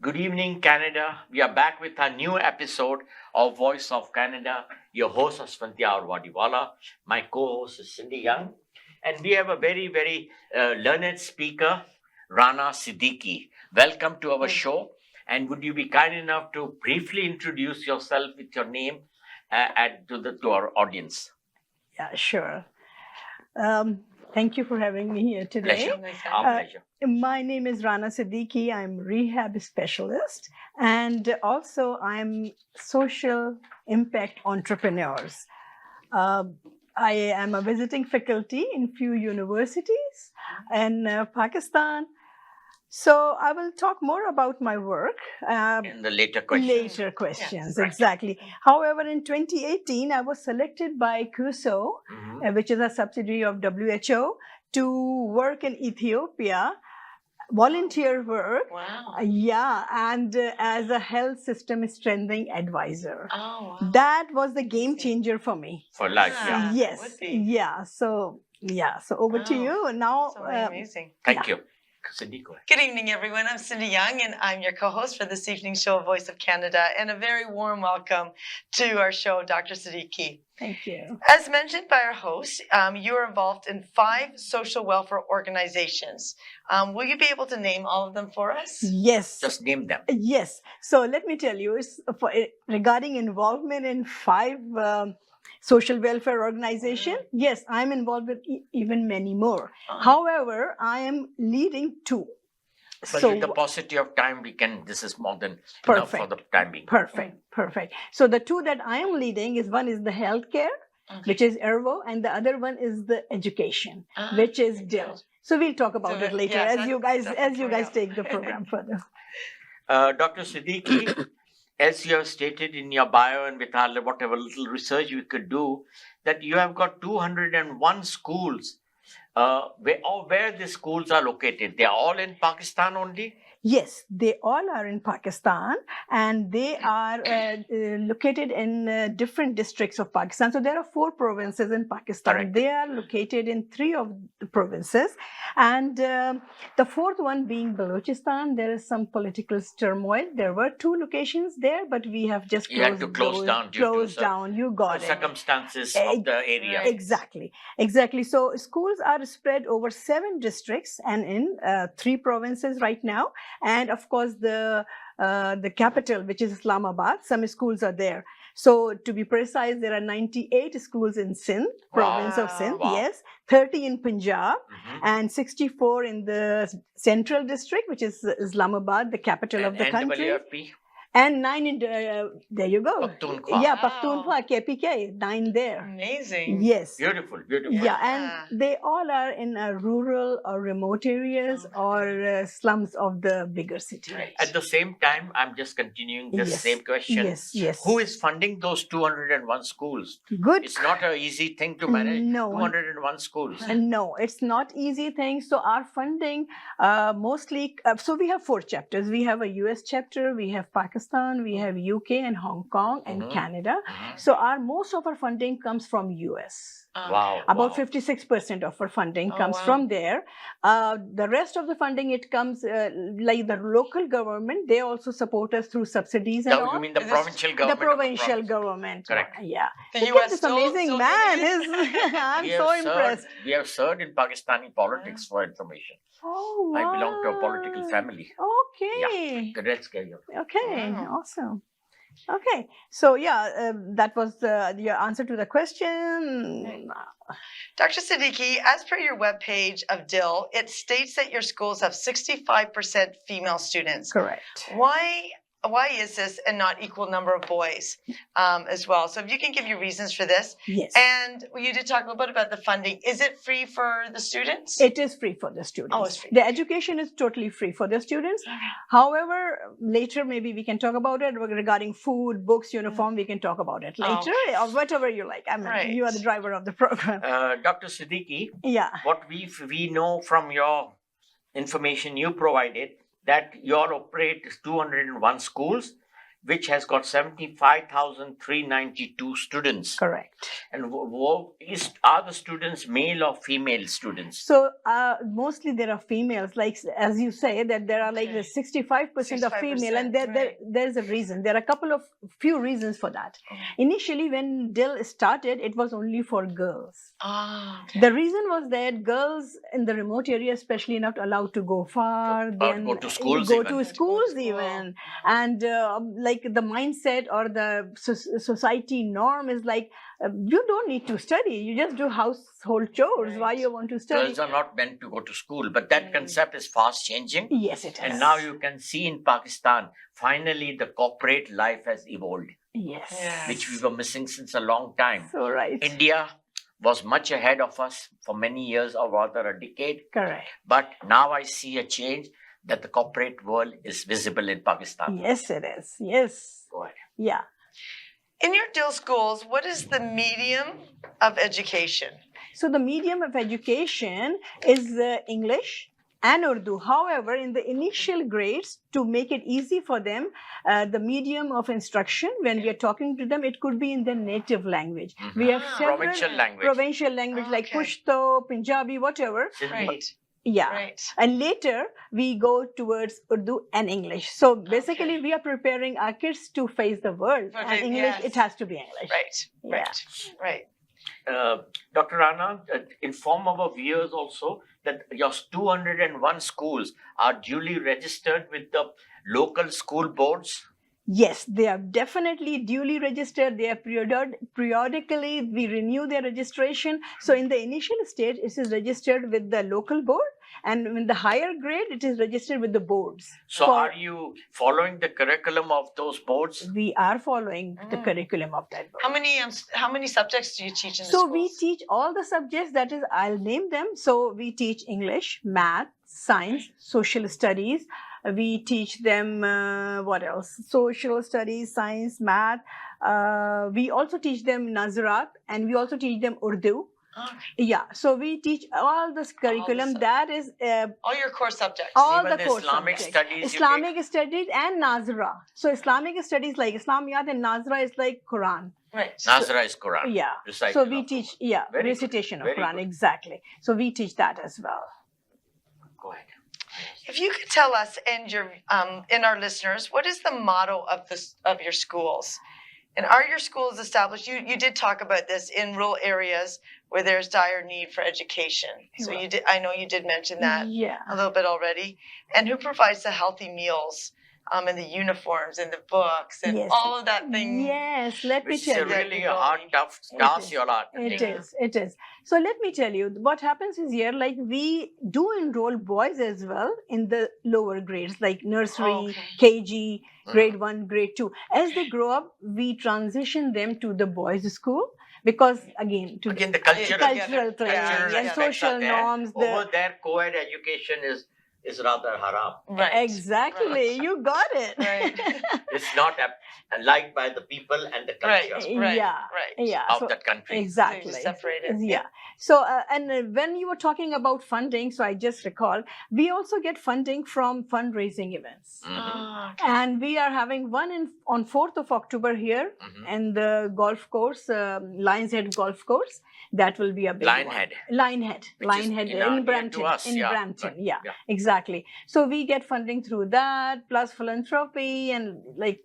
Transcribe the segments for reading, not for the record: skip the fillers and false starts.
Good evening, Canada. We are back with a new episode of Voice of Canada. Your host, Asphandiar Wadiwalla. My co-host is Cindy Young. And we have a very learned speaker, Rana Siddiqui. Welcome to our show. And would you be kind enough to briefly introduce yourself with your name to our audience? Yeah, sure. Thank you for having me here today. Pleasure. Our pleasure. My name is Rana Siddiqui. I'm rehab specialist, and also I'm social impact entrepreneurs. I am a visiting faculty in few universities in Pakistan. So I will talk more about my work in the later questions. Yes, right. Exactly. However, in 2018, I was selected by CUSO, which is a subsidiary of WHO, to work in Ethiopia, volunteer work. Wow. And as a health system strengthening advisor. Oh, wow. That was the game changer for me. For life, Yeah. yeah. Yes. would be. Yeah. So over to Wow. you. Now, So amazing. Thank you. Cindy, go ahead. Good evening, everyone. I'm Cindy Young, and I'm your co-host for this evening's show, Voice of Canada, and a very warm welcome to our show, Dr. Siddiqui. Thank you. As mentioned by our host, you are involved in 5 social welfare organizations. Will you be able to name all of them for us? Yes. Just name them. Yes. So let me tell you, regarding involvement in 5 social welfare organization, yes, I'm involved with even many more. However, I am leading 2. But with the paucity of time, this is more than enough for the time being. Perfect. So the 2 that I am leading is, one is the healthcare, which is ERVO, and the other one is the education, which is DIL. So we'll talk about it later as you guys take the program further. Dr. Siddiqui, as you have stated in your bio and with our whatever little research we could do, that you have got 201 schools. Where the schools are located? They are all in Pakistan only? Yes, they all are in Pakistan, and they are located in different districts of Pakistan. So there are 4 provinces in Pakistan. Correct. They are located in 3 of the provinces, and the 4th one being Balochistan. There is some political turmoil. There were 2 locations there, but we have just You had to close down due closed to down. You got it. circumstances of the area. Exactly. So schools are spread over 7 districts and in 3 provinces right now. And of course, the capital, which is Islamabad, some schools are there. So to be precise, there are 98 schools in Sindh, province of Sindh, Wow. yes, 30 in Punjab, and 64 in the central district, which is Islamabad, the capital of the country. NWFP? And 9 in, there you go. Pakhtunkhwa. Yeah, Wow. Pakhtunkhwa, KPK, 9 there. Amazing. Yes. Beautiful. Yeah, and they all are in rural or remote areas or slums of the bigger cities. Right. At the same time, I'm just continuing the Yes. same question. Yes. Who is funding those 201 schools? Good. It's not an easy thing to manage. No. 201 schools. No, it's not easy thing. So our funding mostly, so we have 4 chapters. We have a US chapter, we have Pakistan, we have UK and Hong Kong and Canada. So most of our funding comes from US. Wow. About 56% of our funding comes from there. The rest of the funding, it comes like the local government. They also support us through subsidies and all. You mean the provincial government? The provincial government. Correct. Yeah. The Look at US this amazing still man. doing it? I'm so impressed. We have served in Pakistani politics for information. Oh, wow. I belong to a political family. Okay. Good, let's carry on. Okay. Wow. Awesome. Okay. So that was your answer to the question. Dr. Siddiqui, as per your webpage of DIL, it states that your schools have 65% female students. Correct. Why is this and not equal number of boys as well? So if you can give your reasons for this. Yes. And you did talk a little bit about the funding. Is it free for the students? It is free for the students. Oh, it's free. The education is totally free for the students. However, later maybe we can talk about it regarding food, books, uniform. We can talk about it later or whatever you like. I mean, you are the driver of the program. Dr. Siddiqui, Yeah. what we know from your information you provided, that you all operate 201 schools. which has got 75,392 students. Correct. And are the students male or female students? So mostly there are females, like as you say, that there are like Okay. 65% of female, and 65%, right. there's a reason. There are a few reasons for that. Initially, when DIL started, it was only for girls. Ah, okay. The reason was that girls in the remote area, especially, not allowed to go far. Then go to schools go even. to schools even, and like the mindset or the society norm is like, you don't need to study. You just do household chores. Right. Why you want to study? Girls are not meant to go to school, but that concept is fast changing. Yes, it is. And now you can see in Pakistan, finally the corporate life has evolved, Yes. Yeah. which we were missing since a long time. So right. India was much ahead of us for many years, or rather a decade. Correct. But now I see a change that the corporate world is visible in Pakistan. Yes, it is. Yes. Go ahead. Yeah. In your DIL schools, what is the medium of education? So the medium of education is English and Urdu. However, in the initial grades, to make it easy for them, the medium of instruction, when we are talking to them, it could be in their native language. Mhm. We have several Provincial language. provincial language like Okay. Pashto, Punjabi, whatever. Sindhi. Right. Yeah. Right. And later we go towards Urdu and English. So basically, we are preparing our kids to face the world. Okay, And English, yes. it has to be English. Right. Yeah. Right. Right. Dr. Rana, inform our viewers also that your 201 schools are duly registered with the local school boards. Yes, they are definitely duly registered. They are periodically, we renew their registration. So in the initial stage, it is registered with the local board. And in the higher grade, it is registered with the boards. So For- are you following the curriculum of those boards? We are following the Mm. curriculum of that board. How many subjects do you teach in the So schools? we teach all the subjects, that is, I'll name them. So we teach English, math, science, social studies. We teach them, what else? Social studies, science, math. We also teach them Nazarat, and we also teach them Urdu. Okay. Yeah, so we teach all this curriculum. subjects. That is All your core subjects. all Even the the course Islamic subjects. studies you Islamic studies and Nazra. So Islamic studies like Islamiyat and Nazra is like Quran. Right. Nazra is Quran. Yeah. Recital So we of teach, Quran. Very good, recitation of very Quran, good. exactly. So we teach that as well. Go ahead. If you could tell us and your and our listeners, what is the motto of your schools? And are your schools established? You did talk about this in rural areas where there's dire need for education. So Right. you did. I know you did mention that Yeah. a little bit already. And who provides the healthy meals, and the uniforms and the books and Yes. all of that thing? Yes, let me Which is tell a you. really Exactly. hard, tough It task is. you all are It taking. is, it is. So let me tell you, what happens is here, like we do enroll boys as well in the lower grades, like nursery, Okay. KG, Mm. grade 1, grade 2. As they grow up, we transition them to the boys' school because, again, to Again, the cultural cultural training cultural and aspects social are there. norms. Over there, co-ed education is rather haram. Right. Exactly, Right. you got it. Right. It's not liked by the people and the Right. culture Right. Yeah. Right. Yeah, of so that country. exactly. So you separate it. Yeah. So, and when you were talking about funding, so I just recall, we also get funding from fundraising events. Mhm, Ah, And we are having one on 4th of October here mhm. in the golf course, Lions Head Golf Course. That will be a big one. Lionhead. Linehead. Which is Linehead in our- near in to Brampton. us, In yeah, Brampton, right, yeah, yeah. exactly. So we get funding through that, plus philanthropy, and like,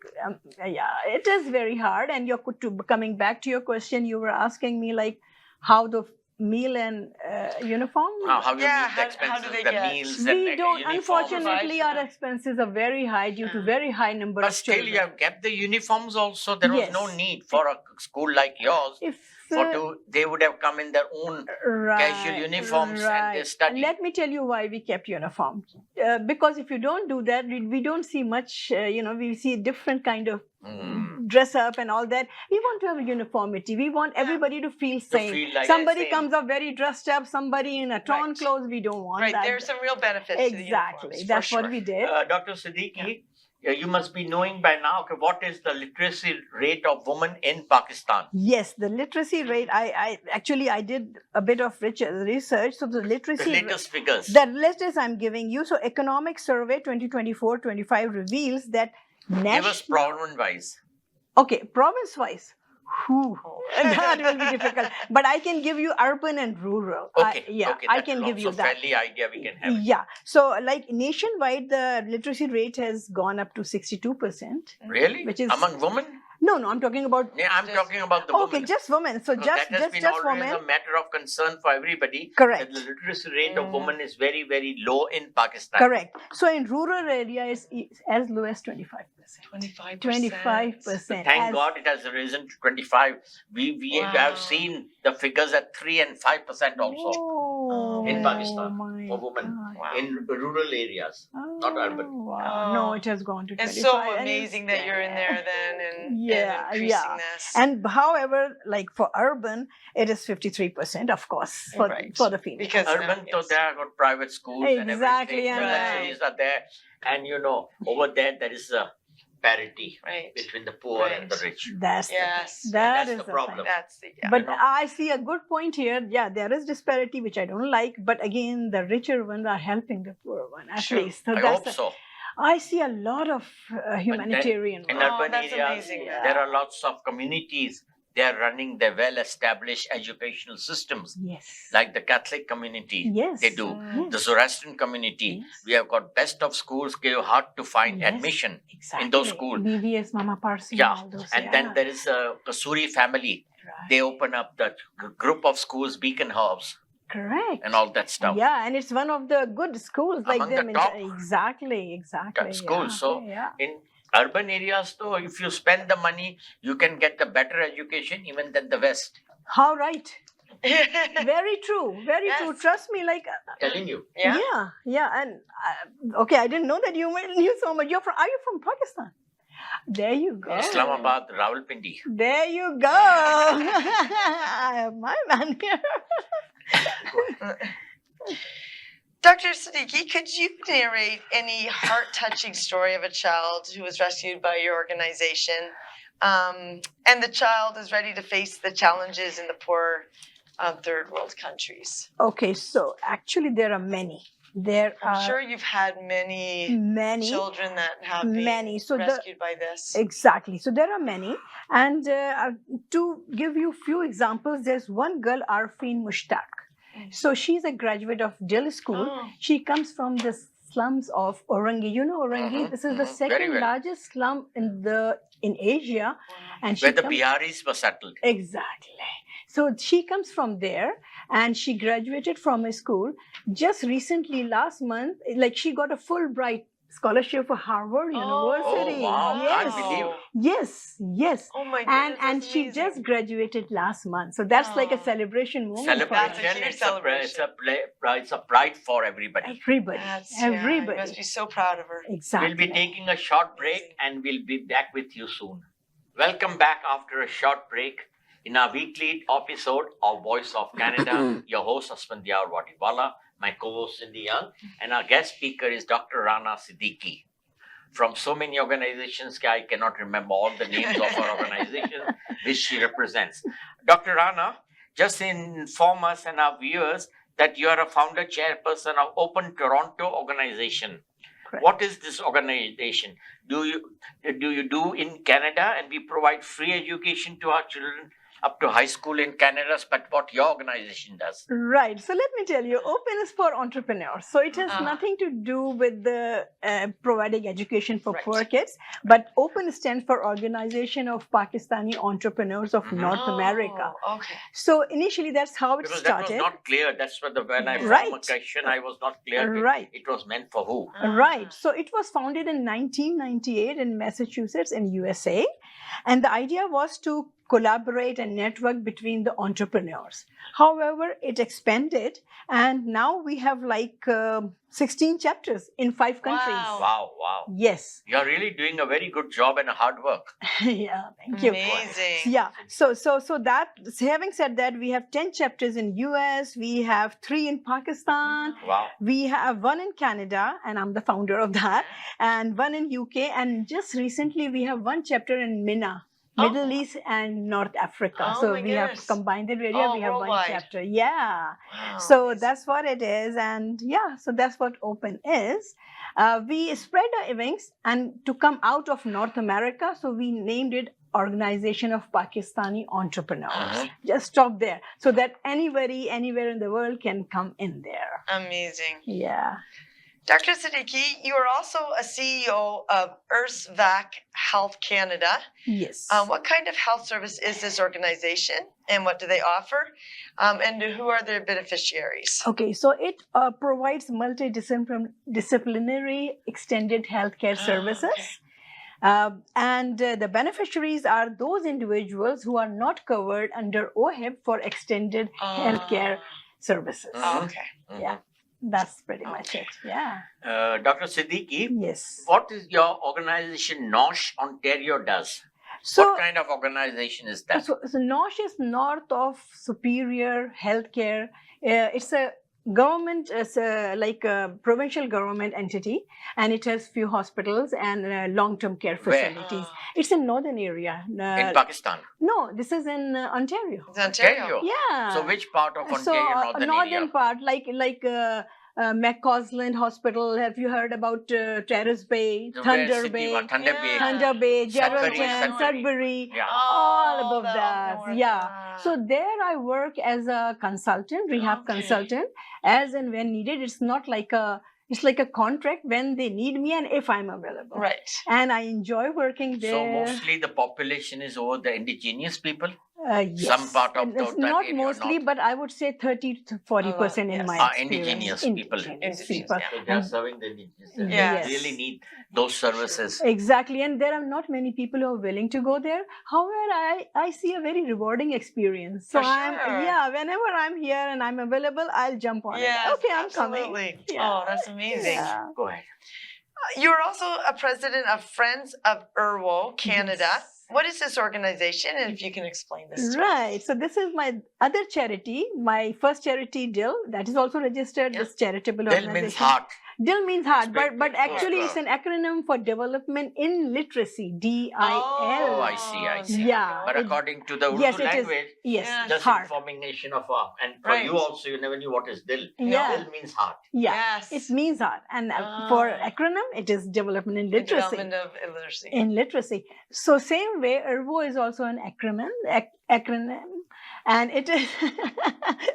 yeah, it is very hard. And you're coming back to your question, you were asking me like how the meal and uniform. How you Yeah, meet the how do expenses, they the get- meals, and We the don't. uniforms. Unfortunately, Provide our for them. expenses are very high due to Yeah. very high number But of still, children. you have kept the uniforms also. There was no Yes. need for a school like yours. If They would have come in their own casual uniforms and they study. Let me tell you why we kept uniform. Because if you don't do that, we don't see much. We see different kind of Mm. dress up and all that. We want to have uniformity. We want everybody to feel same. feel like Somebody same. comes up very dressed up, somebody in a torn Right. clothes. We don't want right. that. There's some real benefits to the Exactly. uniforms, for That's sure. what we did. Dr. Siddiqui, you must be knowing by now, okay, what is the literacy rate of women in Pakistan? Yes, the literacy rate. I did a bit of research. So the The literacy rate. latest figures. The latest I'm giving you. So Economic Survey 2024-25 reveals that Give us province-wise. Okay, province-wise. Whew, that will be difficult. But I can give you urban and rural. Okay, Yeah, okay, I that can will give you also that. fairly idea we can have. It. Yeah. So, like nationwide, the literacy rate has gone up to 62%. Really? Which is Among women? No, I'm talking about. Yeah, I'm Just- talking about the Okay, women. just women. So Because that has been always women. a matter of concern for everybody. Correct. That the literacy rate of women is very, very low in Pakistan. Correct. So in rural areas, it's as low as 25%. 25%. 25%. Thank God it has risen to 25. We Wow. have seen the figures at 3 and 5% also Oh, in Pakistan my for women God. Wow. in rural areas, not urban. Wow. No, it has gone to 25. It's so and amazing that you're in there then and Yeah, increasing yeah. this. And however, like for urban, it is 53%, of course, for, Right. for the female. Because Urban, so yes. they have got private schools and Exactly, everything. The and luxuries are there. And over there is a parity Right. between the poor and the Right. rich. That's Yes. the thing. That That's is the the problem. thing. That's the yeah. But know. I see a good point here. Yeah, there is disparity, which I don't like. But again, the richer ones are helping the poor one, at Sure. least. So I that's hope so. I see a lot of humanitarian In work. Oh, urban that's areas, amazing. there are lots of communities. They are running their well-established educational systems, Yes. like the Catholic community. Yes. They do. Mm. The Zoroastrian community. Yes. We have got best of schools, hard to find Yes, admission exactly. in those schools. BVS, Mama Parsi, Yeah, all those. and then there is a Kasuri family. Right. They open up the group of schools, Beacon House, Correct. and all that stuff. Yeah, and it's one of the good schools like Among the them. top Exactly. schools. Yeah, So yeah. in urban areas, though, if you spend the money, you can get a better education even than the West. How right? Very true. Very true. Yes. Trust me. Like Telling you. yeah. yeah. And okay, I didn't know that you knew so much. Are you from Pakistan? There you go. Islamabad, Rawalpindi. There you go. I have my man here. Dr. Siddiqui, could you narrate any heart-touching story of a child who was rescued by your organization, and the child is ready to face the challenges in the poor third world countries? Okay, so actually there are many. There I'm are sure you've had many children that have been many. So rescued by this. Exactly. So there are many. And to give you a few examples, there's one girl, Arfeen Mushtaq. So she's a graduate of DIL school. Oh. She comes from the slums of Orangi. You know Orangi? Mhm, This is the mhm. second Very well. largest slum in Asia. And she Where the comes- Biharis were settled. Exactly. So she comes from there and she graduated from a school just recently last month. Like she got a Fulbright scholarship for Harvard University. Oh, wow. Yes. Can't believe. Yes. Oh my goodness. And that's she amazing. just graduated last month. So that's like a Oh. celebration moment. for Celebration. That's a huge It's a celebration. it's a pride for everybody. Everybody. That's, Everybody. Yeah, you must be so proud of her. Exactly. We'll be taking a short break and we'll be back with you soon. Welcome back after a short break in our weekly episode of Voice of Canada. Your host Asphandiar Wadiwalla, my co-host Cindy Young, and our guest speaker is Dr. Rana Siddiqui. From so many organizations, I cannot remember all the names of our organization which she represents. Dr. Rana, just inform us and our viewers that you are a founder chairperson of Open Toronto organization. Correct. What is this organization? Do you do in Canada, and we provide free education to our children up to high school in Canada, but what your organization does? Right. So let me tell you, Open is for entrepreneurs. So it has Uh-huh. nothing to do with the providing education for Right. poor kids. But Open stands for Organization of Pakistani Entrepreneurs of Mhm. North America. Oh, okay. So initially, that's how it Because that was started. not clear. That's what when I Right. formed a question, I was not clear. Right. It was meant for who? Right. So it was founded in 1998 in Massachusetts in USA. And the idea was to collaborate and network between the entrepreneurs. However, it expanded and now we have like 16 chapters in 5 countries. Wow. Wow. Yes. You're really doing a very good job and a hard work. Yeah, thank you. Amazing. Yeah. So that having said that, we have 10 chapters in US, we have 3 in Pakistan, Wow. we have 1 in Canada, and I'm the founder of that, and 1 in UK, and just recently we have 1 chapter in Minna, Middle East and North Africa. Oh, So my we have goodness. combined it area. Oh, We have one worldwide. chapter. Yeah. Wow, So amazing. that's what it is. And yeah, so that's what Open is. We spread our wings and to come out of North America. So we named it Organization of Pakistani Entrepreneurs. Uh-huh. Just stop there so that anybody, anywhere in the world can come in there. Amazing. Yeah. Dr. Siddiqui, you are also a CEO of Asphandiar Health Canada. Yes. What kind of health service is this organization and what do they offer? And who are their beneficiaries? Okay, so it provides multidisciplinary extended healthcare services. And the beneficiaries are those individuals who are not covered under OHIP for extended healthcare services. Okay. Yeah, that's pretty much it. Yeah. Dr. Siddiqui, Yes. what is your organization NOSH Ontario does? So, What kind of organization is that? so NOSH is North of Superior Healthcare. It's a government, like a provincial government entity, and it has few hospitals and long-term care Where? facilities. It's in northern area. In Pakistan. No, this is in Ontario. It's Ontario. Ontario. Yeah. So which part of So, Ontario, northern area? part, like McCausland Hospital. Have you heard about Terrace Bay, So where Thunder city, Bay, what, Thunder Yeah. Bay. Thunder Bay, Sudbury, Geraldton, Sudbury, Yeah. all above the that. north. Yeah. So there I work as a consultant, rehab Okay. consultant, as and when needed. It's not like it's like a contract when they need me and if I'm available. Right. And I enjoy working there. So mostly the population is over the indigenous people? Yes. Some part of It's that not area, mostly, not- but I would say 30 to 40% in yes. my experience. Indigenous people. Indigenous Indigenous, people. yeah. So they are serving the indigenous. They Yes. really need those services. Exactly, and there are not many people who are willing to go there. However, I see a very rewarding experience. So For sure. whenever I'm here and I'm available, I'll jump on Yes, it. Okay, I'm coming. absolutely. Yeah. Oh, that's amazing. Yeah. Go ahead. You're also a president of Friends of Irwo Canada. Yes. What is this organization? And if you can explain this to us. Right. So this is my other charity, my first charity, DIL, that is also registered. Yeah. This charitable DIL organization. means heart. DIL means heart, but Expected. actually it's an acronym for Development in Literacy. DIL. Oh, I see. Yeah. But it- according to the Urdu yes, it is. language, Yes, Yeah. just heart. information of and for Right. you also, you never knew what is DIL. Yeah. DIL means heart. Yeah. Yes. It means heart. And for Ah. acronym, it is Development in The Literacy. development of illiteracy. In literacy. So same way, IRVO is also an acronym. And it is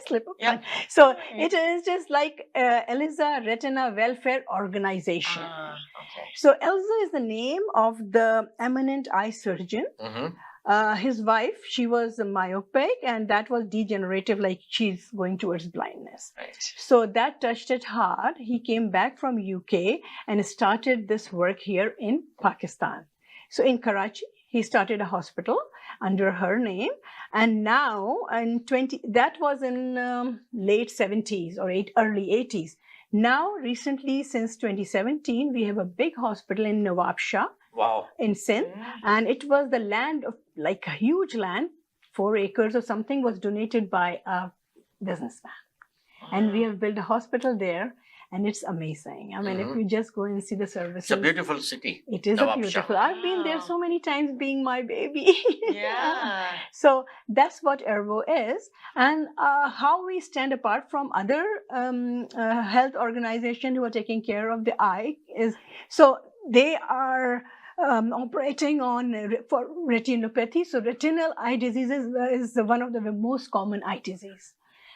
slip of Yep. tongue. So it is just like Eliza Retina Welfare Organization. Okay. So Elza is the name of the eminent eye surgeon. Mm-hmm. His wife, she was myopic and that was degenerative, like she's going towards blindness. Right. So that touched it hard. He came back from UK and started this work here in Pakistan. So in Karachi, he started a hospital under her name. And now that was in late 70s or early 80s. Now, recently, since 2017, we have a big hospital in Nawab Shah Wow. in Sindh. And it was the land of like a huge land, 4 acres or something, was donated by a businessman. And we have built a hospital there. And it's amazing. I mean, if you just go and see the services. It's a beautiful city. It is Nawab a Shah. beautiful. I've been there Wow. so many times being my baby. Yeah. So that's what IRVO is. And how we stand apart from other health organizations who are taking care of the eye is, so they are operating on for retinopathy. So retinal eye diseases is one of the most common eye disease.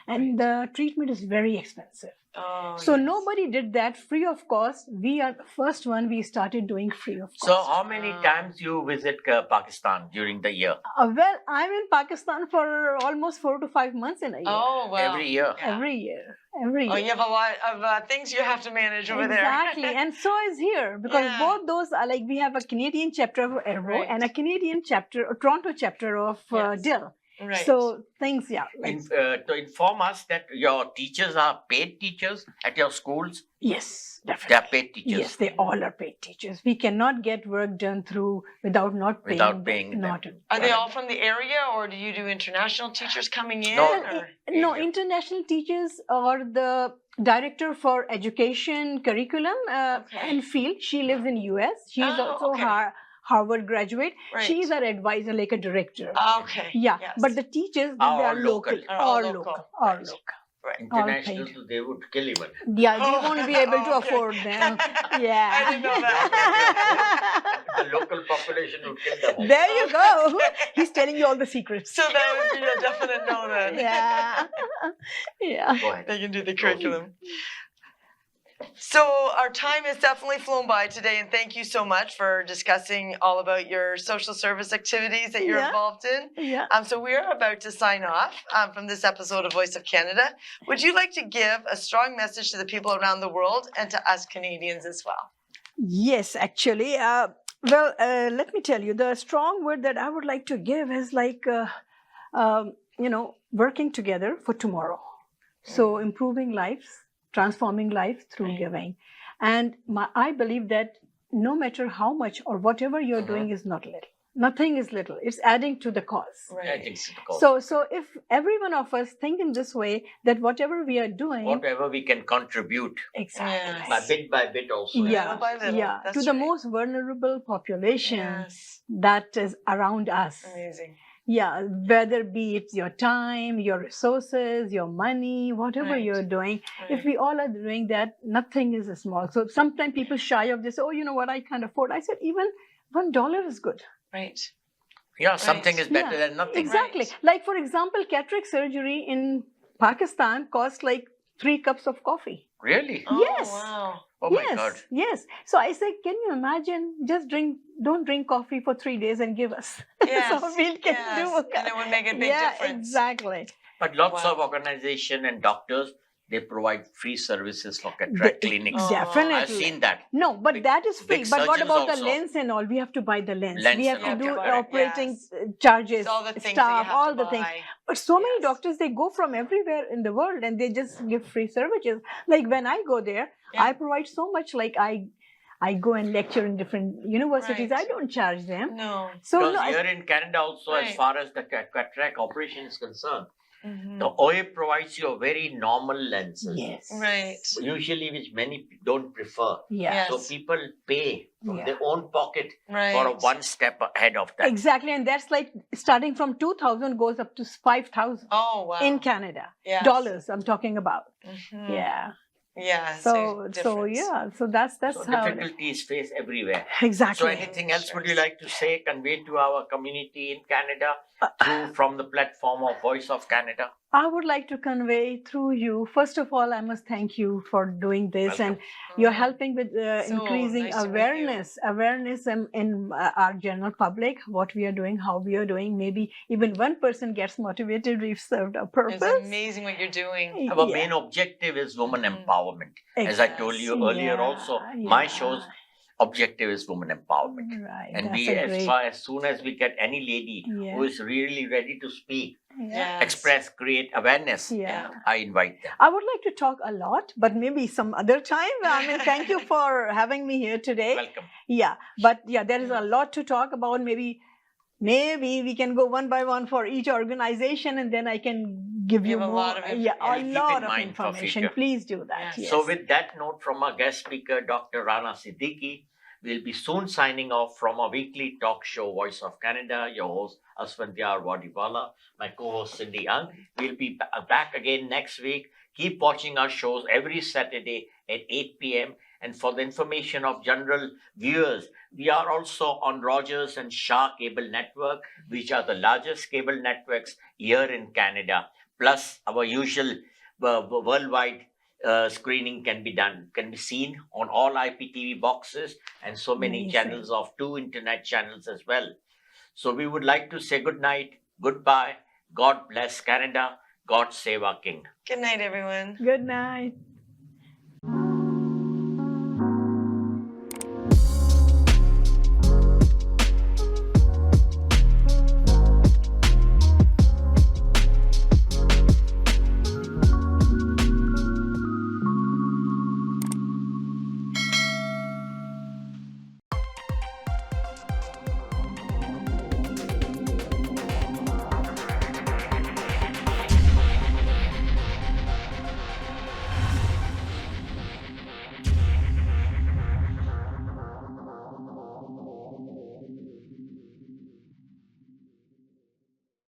And the treatment is very expensive. Oh, So yes. nobody did that free of cost. We are the first one we started doing free of cost. So how many times you visit Pakistan during the year? Well, I'm in Pakistan for almost 4 to 5 months in a year. Oh, wow. Every year. Yeah. Every year. Every year. Oh, you have a lot of things you have to manage over Exactly. there. And so is here because Yeah. both those are like we have a Canadian chapter of IRVO Right. and a Canadian chapter, a Toronto chapter of Yes. DIL. Right. So things, yeah. Like, To inform us that your teachers are paid teachers at your schools. yes, They definitely. are paid teachers. Yes, they all are paid teachers. We cannot get work done through without not paying Without them. paying them. Not, Are they all from the area, or do you do international teachers coming in? No, or? No, Area. international teachers or the director for education curriculum Okay. and field. She lives in US. She's Oh, also okay. Harvard graduate. Right. She is our advisor, like a director. Okay. Yeah, Yes. but the teachers, Are they all are local. local. Are all All local. local. All Right. local. Right. International, paid. they would kill even. Yeah, we Oh, won't be able to okay. afford them. Yeah. I didn't know that. The local population would kill them all. There you go. He's telling you all the secrets. So that would be a definite no then. Yeah. Yeah. Go ahead. They can do the curriculum. So our time has definitely flown by today, and thank you so much for discussing all about your social service activities that you're Yeah. involved in. Yeah. So we are about to sign off from this episode of Voice of Canada. Would you like to give a strong message to the people around the world and to us Canadians as well? Yes, actually. Well, let me tell you, the strong word that I would like to give is like, working together for tomorrow. So improving lives, transforming life through Right. giving. And I believe that no matter how much or whatever you're doing is not little. Nothing is little. It's adding to the cause. I think so. So if every one of us think in this way, that whatever we are doing, Whatever we can contribute exactly, by bit also. yeah, Little by little. yeah, That's to the right. most vulnerable population Yes. that is around us. Amazing. Yeah, whether be it your time, your resources, your money, whatever Right. you're doing. Right. If we all are doing that, nothing is small. So sometimes people shy of this. Oh, you know what? I can't afford. I said even $1 is good. Right. Yeah, something Right. is better Yeah, than nothing. Exactly. Right. Like for example, cataract surgery in Pakistan costs like 3 cups of coffee. Really? Oh, Yes. wow. Oh yes, my God. yes. So I say, can you imagine? Don't drink coffee for 3 days and give us. Yes. So we can yes. do. And it would make a big Yeah, difference. exactly. But lots Wow. of organization and doctors, they provide free services for cataract clinics. Oh. Definitely. I've seen that. No, but Big- that is free. big But what surgeons about the also. lens and all? We have to buy the lens. Lens we have and to all, do correct. operating Yes. charges, It's all the things staff, that you have all to the buy. things. But so many Yes. doctors, they go from everywhere in the world and they just give free services. Like when I go there, Yeah. I provide so much. Like I go and lecture in different universities. Right. I don't charge them. No. So Because no, here in Canada also, as Right. far as the cataract operation is concerned, Mhm. the OA provides you a very normal lenses. yes, Right. Usually which many don't prefer. yeah, Yes. So people pay from Yeah. their own pocket Right. for a one step ahead of that. exactly. And that's like starting from 2,000 goes up to 5,000 Oh, wow. in Canada. Yes. Dollars. I'm talking about. Mhm. Yeah. Yeah. So difference. yeah. So that's So how it is. difficulties face everywhere. Exactly. So anything else would you like to say, convey to our community in Canada from the platform of Voice of Canada? I would like to convey through you. First of all, I must thank you for doing this, Welcome. and you're helping with So increasing nice to meet you. awareness in our general public, what we are doing, how we are doing. Maybe even one person gets motivated. We've served a purpose. It's amazing what you're doing. Our Yeah. main objective is woman Mhm. empowerment. As I told you earlier Yeah, also, my yeah. show's objective is woman empowerment. Right. And That's as soon as we get any lady who is really ready to speak, yeah. express, create awareness, Yeah. I invite them. I would like to talk a lot, but maybe some other time. I mean, thank you for having me here today. Welcome. Yeah, but yeah, there is a lot to talk about. Maybe we can go one by one for each organization, and then I can give you Give a more. lot of Yeah, We'll a keep lot in of mind for information. future. Please do that. Yes. Yes. So with that note from our guest speaker, Dr. Rana Siddiqui, we'll be soon signing off from our weekly talk show, Voice of Canada. Your host, Asphandiar Wadiwalla, my co-host, Cindy Young. We'll be back again next week. Keep watching our shows every Saturday at 8 p.m. And for the information of general viewers, we are also on Rogers and Shaw Cable Network, which are the largest cable networks here in Canada. Plus, our usual worldwide screening can be seen on all IPTV boxes and so many Amazing. channels of 2 internet channels as well. So we would like to say good night, goodbye, God bless Canada, God save our King. Good night, everyone. Good night.